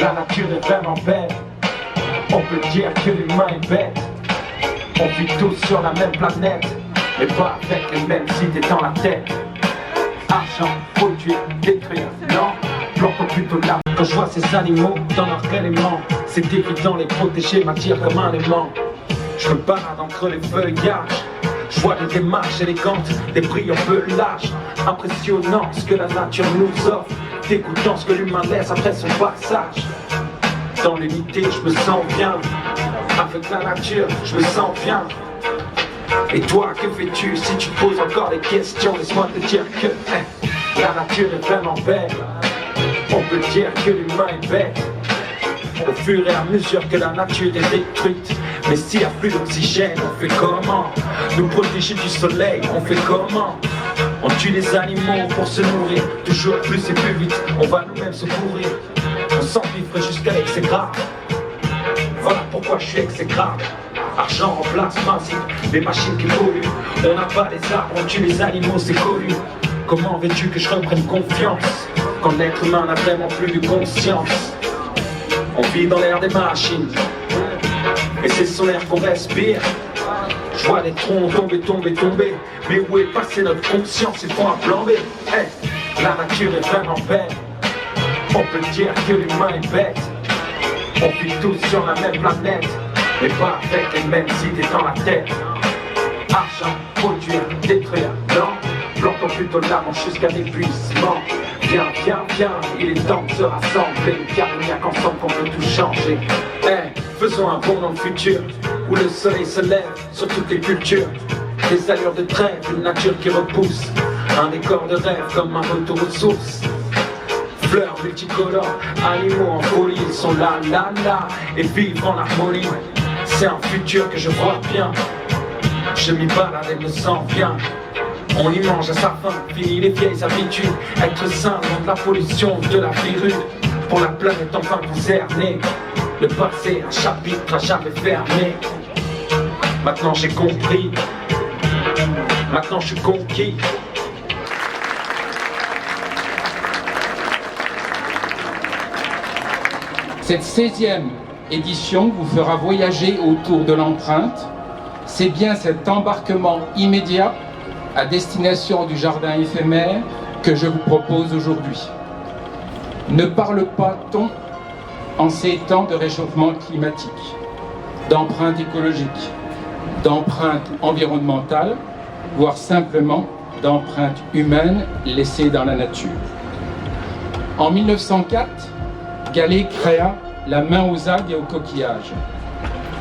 La nature est vraiment belle. On peut dire que l'humain est bête. On vit tous sur la même planète, mais pas avec les mêmes idées dans la tête. Argent, produire, détruire, non. Plantons plutôt là. Quand je vois ces animaux dans leur élément, c'est évident, les protéger m'attire comme un aimant. Je me balade entre les feuillages. Je vois des démarches élégantes, des prix un peu lâches. Impressionnant ce que la nature nous offre, dégoûtant ce que l'humain laisse après son passage. Dans l'unité, je me sens bien. Avec la nature, je me sens bien. Et toi, que fais-tu si tu poses encore des questions? Laisse-moi te dire que la nature est vraiment belle. On peut dire que l'humain est bête. Au fur et à mesure que la nature est détruite. Mais s'il n'y a plus d'oxygène, on fait comment? Nous protéger du soleil, on fait comment? On tue les animaux pour se nourrir, toujours plus et plus vite, on va nous-mêmes se pourrir. On s'enivre jusqu'à l'excès grave. Voilà pourquoi je suis exécrable. Argent remplace principe, les machines qui polluent. On abat les arbres, on tue les animaux, c'est connu. Comment veux-tu que je reprenne confiance quand l'être humain n'a vraiment plus de conscience? On vit dans l'ère des machines, et c'est son air qu'on respire. Je vois les troncs tomber. Mais où est passée notre conscience? Il faut un plan B. La nature est vraiment belle. On peut dire que l'humain est bête. On vit tous sur la même planète, mais pas avec les mêmes idées dans la tête. Argent, produire, détruire, non. Plantons plutôt l'âme jusqu'à l'épuisement. Viens, il est temps de se rassembler, car il n'y a qu'ensemble qu'on peut tout changer. Faisons un bond dans le futur, où le soleil se lève sur toutes les cultures. Des allures de trêve, une nature qui repousse, un décor de rêve comme un retour aux sources. Fleurs multicolores, animaux en folie, ils sont là, et vivent en harmonie. C'est un futur que je vois bien, je m'y balade et me sens bien. On y mange à sa faim, fini les vieilles habitudes. Être sain loin de la pollution, de la vie rude. Pour la planète enfin concernée, le passé, un chapitre à jamais fermé. Maintenant j'ai compris, maintenant je suis conquis. Cette 16e édition vous fera voyager autour de l'empreinte. C'est bien cet embarquement immédiat à destination du jardin éphémère que je vous propose aujourd'hui. Ne parle pas-t-on en ces temps de réchauffement climatique, d'empreinte écologique, d'empreinte environnementale, voire simplement d'empreinte humaine laissée dans la nature? En 1904, Gallet créa la main aux algues et aux coquillages.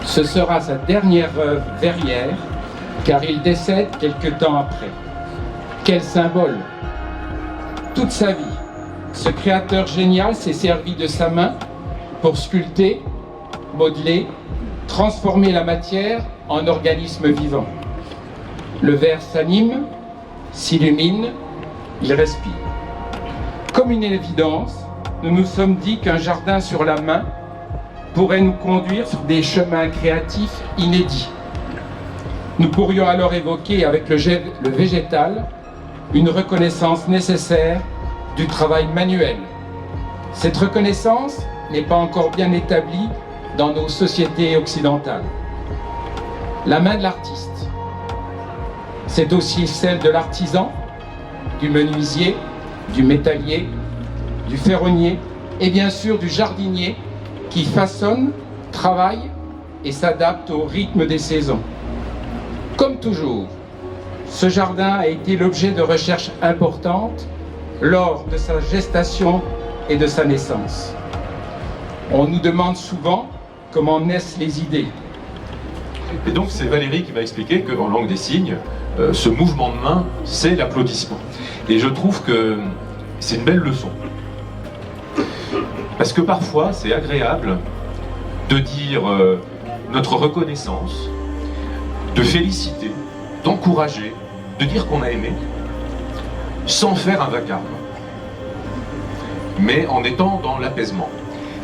Ce sera sa dernière œuvre verrière, car il décède quelque temps après. Quel symbole! Toute sa vie, ce créateur génial s'est servi de sa main pour sculpter, modeler, transformer la matière en organisme vivant. Le verre s'anime, s'illumine, il respire. Comme une évidence, nous nous sommes dit qu'un jardin sur la main pourrait nous conduire sur des chemins créatifs inédits. Nous pourrions alors évoquer avec le végétal une reconnaissance nécessaire du travail manuel. Cette reconnaissance n'est pas encore bien établie dans nos sociétés occidentales. La main de l'artiste, c'est aussi celle de l'artisan, du menuisier, du métallier, du ferronnier et bien sûr du jardinier qui façonne, travaille et s'adapte au rythme des saisons. Comme toujours, ce jardin a été l'objet de recherches importantes lors de sa gestation et de sa naissance. On nous demande souvent comment naissent les idées. Et donc c'est Valérie qui va expliquer qu'en langue des signes, ce mouvement de main, c'est l'applaudissement. Et je trouve que c'est une belle leçon. Parce que parfois, c'est agréable de dire notre reconnaissance, de féliciter, d'encourager, de dire qu'on a aimé, sans faire un vacarme, mais en étant dans l'apaisement.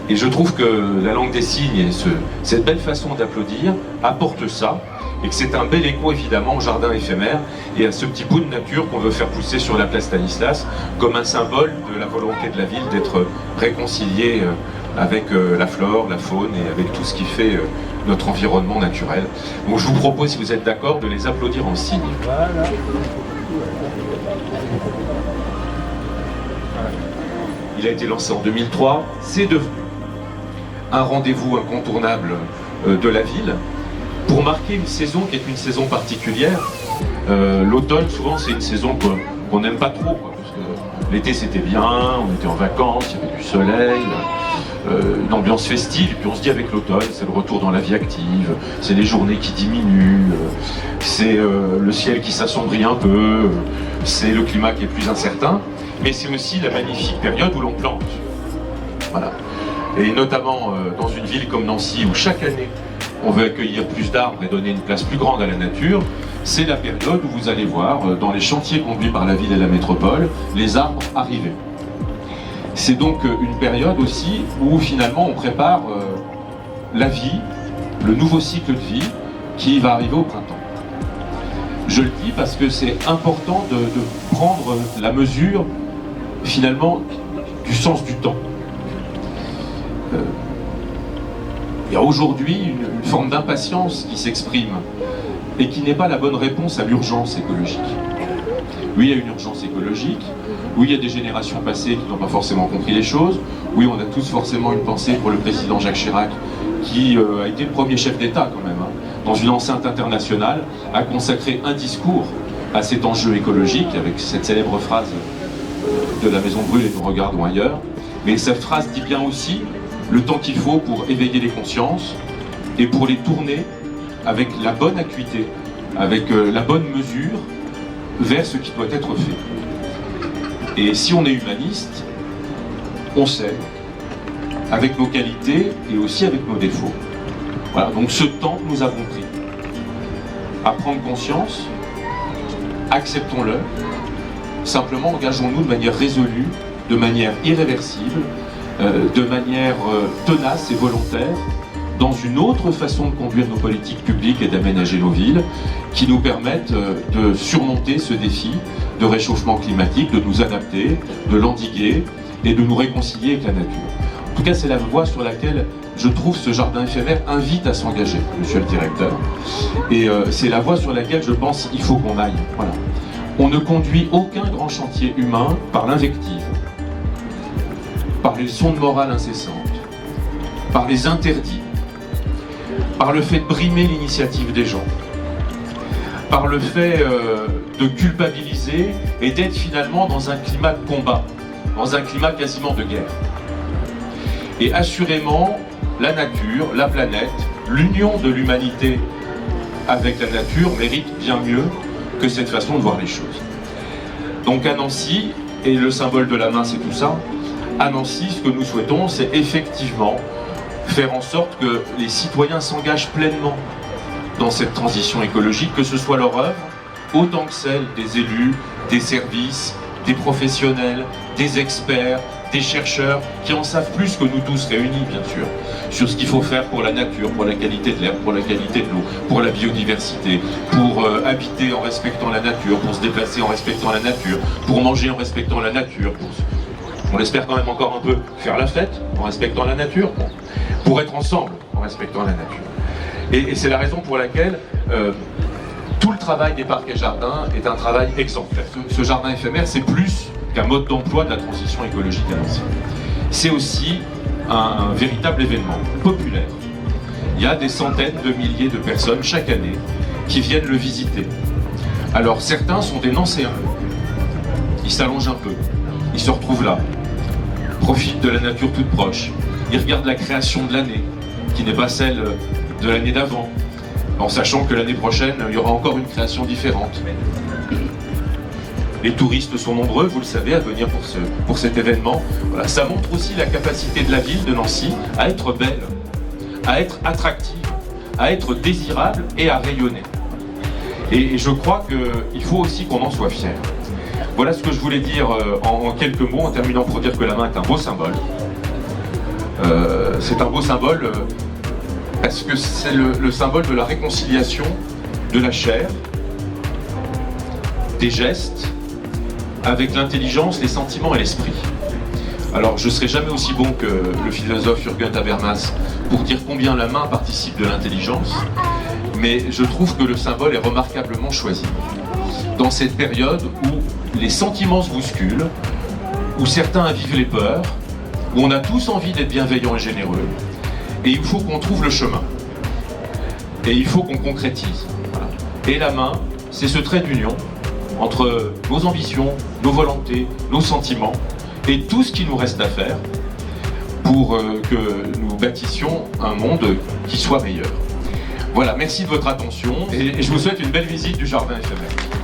Et je trouve que la langue des signes et cette belle façon d'applaudir apporte ça, et que c'est un bel écho évidemment au jardin éphémère et à ce petit bout de nature qu'on veut faire pousser sur la place Stanislas comme un symbole de la volonté de la ville d'être réconciliée avec la flore, la faune et avec tout ce qui fait notre environnement naturel. Donc je vous propose, si vous êtes d'accord, de les applaudir en signe. Voilà. Il a été lancé en 2003, c'est devenu un rendez-vous incontournable de la ville pour marquer une saison qui est une saison particulière. L'automne, souvent, c'est une saison qu'on n'aime pas trop, quoi, parce que l'été c'était bien, on était en vacances, il y avait du soleil, une ambiance festive, et puis on se dit avec l'automne, c'est le retour dans la vie active, c'est les journées qui diminuent, c'est le ciel qui s'assombrit un peu, c'est le climat qui est plus incertain, mais c'est aussi la magnifique période où l'on plante. Voilà. Et notamment dans une ville comme Nancy, où chaque année on veut accueillir plus d'arbres et donner une place plus grande à la nature, c'est la période où vous allez voir, dans les chantiers conduits par la ville et la métropole, les arbres arriver. C'est donc une période aussi où finalement on prépare la vie, le nouveau cycle de vie qui va arriver au printemps. Je le dis parce que c'est important de prendre la mesure finalement du sens du temps. Il y a aujourd'hui une forme d'impatience qui s'exprime et qui n'est pas la bonne réponse à l'urgence écologique. Oui, il y a une urgence écologique, oui, il y a des générations passées qui n'ont pas forcément compris les choses, oui, on a tous forcément une pensée pour le président Jacques Chirac, qui a été le premier chef d'État quand même, hein, dans une enceinte internationale, a consacré un discours à cet enjeu écologique, avec cette célèbre phrase de la maison brûle et nous regardons ailleurs. Mais cette phrase dit bien aussi le temps qu'il faut pour éveiller les consciences et pour les tourner avec la bonne acuité, avec la bonne mesure vers ce qui doit être fait. Et si on est humaniste, on sait, avec nos qualités et aussi avec nos défauts. Voilà, donc ce temps que nous avons pris à prendre conscience, acceptons-le, simplement engageons-nous de manière résolue, de manière irréversible, de manière tenace et volontaire, dans une autre façon de conduire nos politiques publiques et d'aménager nos villes, qui nous permettent de surmonter ce défi de réchauffement climatique, de nous adapter, de l'endiguer et de nous réconcilier avec la nature. En tout cas, c'est la voie sur laquelle je trouve ce jardin éphémère invite à s'engager, monsieur le directeur. Et c'est la voie sur laquelle je pense qu'il faut qu'on aille. Voilà. On ne conduit aucun grand chantier humain par l'invective, par les leçons de morale incessantes, par les interdits, par le fait de brimer l'initiative des gens, par le fait de culpabiliser et d'être finalement dans un climat de combat, dans un climat quasiment de guerre. Et assurément, la nature, la planète, l'union de l'humanité avec la nature mérite bien mieux que cette façon de voir les choses. Donc à Nancy, et le symbole de la main c'est tout ça, à Nancy, ce que nous souhaitons, c'est effectivement faire en sorte que les citoyens s'engagent pleinement dans cette transition écologique, que ce soit leur œuvre, autant que celle des élus, des services, des professionnels, des experts, des chercheurs, qui en savent plus que nous tous réunis, bien sûr, sur ce qu'il faut faire pour la nature, pour la qualité de l'air, pour la qualité de l'eau, pour la biodiversité, pour habiter en respectant la nature, pour se déplacer en respectant la nature, pour manger en respectant la nature, on espère quand même encore un peu faire la fête en respectant la nature, pour être ensemble en respectant la nature. Et c'est la raison pour laquelle tout le travail des parcs et jardins est un travail exemplaire. Ce jardin éphémère, c'est plus qu'un mode d'emploi de la transition écologique à Nancy. C'est aussi un véritable événement populaire. Il y a des centaines de milliers de personnes chaque année qui viennent le visiter. Alors certains sont des Nancéens. Ils s'allongent un peu, ils se retrouvent là, profitent de la nature toute proche. Ils regardent la création de l'année, qui n'est pas celle de l'année d'avant, en sachant que l'année prochaine, il y aura encore une création différente. Les touristes sont nombreux, vous le savez, à venir pour cet événement. Voilà, ça montre aussi la capacité de la ville de Nancy à être belle, à être attractive, à être désirable et à rayonner. Et je crois qu'il faut aussi qu'on en soit fier. Voilà ce que je voulais dire en quelques mots, en terminant pour dire que la main est un beau symbole. C'est un beau symbole parce que c'est le symbole de la réconciliation de la chair, des gestes, avec l'intelligence, les sentiments et l'esprit. Alors je ne serai jamais aussi bon que le philosophe Jürgen Habermas pour dire combien la main participe de l'intelligence, mais je trouve que le symbole est remarquablement choisi. Dans cette période où les sentiments se bousculent, où certains vivent les peurs, où on a tous envie d'être bienveillants et généreux, et il faut qu'on trouve le chemin. Et il faut qu'on concrétise. Voilà. Et la main, c'est ce trait d'union entre nos ambitions, nos volontés, nos sentiments, et tout ce qui nous reste à faire pour que nous bâtissions un monde qui soit meilleur. Voilà, merci de votre attention, et je vous souhaite une belle visite du Jardin éphémère.